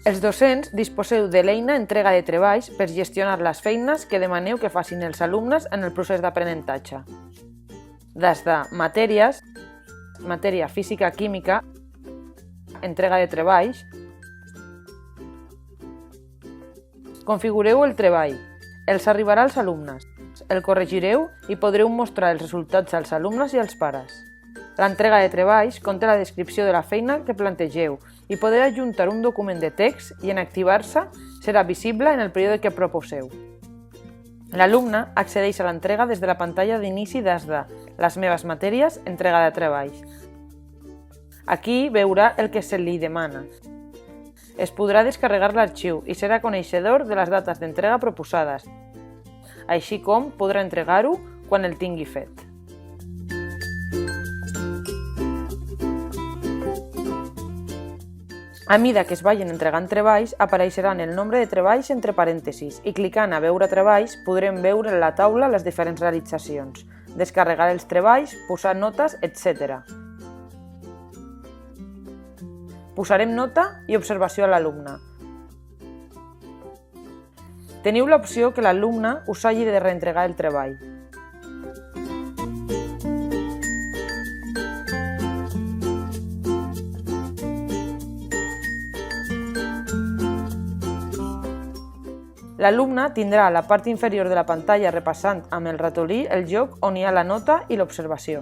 Els docents disposeu de l'eina entrega de treballs per gestionar les feines que demaneu que facin els alumnes en el procés d'aprenentatge. Des de matèries, matèria física-química, entrega de treballs. Configureu el treball, els arribarà als alumnes, el corregireu i podreu mostrar els resultats als alumnes i als pares. L'entrega de treballs conté la descripció de la feina que plantegeu i podreu adjuntar un document de text i en activar-se serà visible en el període que proposeu. L'alumne accedeix a l'entrega des de la pantalla d'inici des de les meves matèries, entrega de treballs. Aquí veurà el que se li demana. Es podrà descarregar l'arxiu i serà coneixedor de les dates d'entrega proposades, així com podrà entregar-ho quan el tingui fet. A mida que es vagin entregant treballs, apareixeran el nombre de treballs entre parèntesis i clicant a veure treballs podrem veure en la taula les diferents realitzacions, descarregar els treballs, posar notes, etc. Posarem nota i observació a l'alumne. Teniu l'opció que l'alumne us hagi de reentregar el treball. L'alumne tindrà a la part inferior de la pantalla repassant amb el ratolí el lloc on hi ha la nota i l'observació.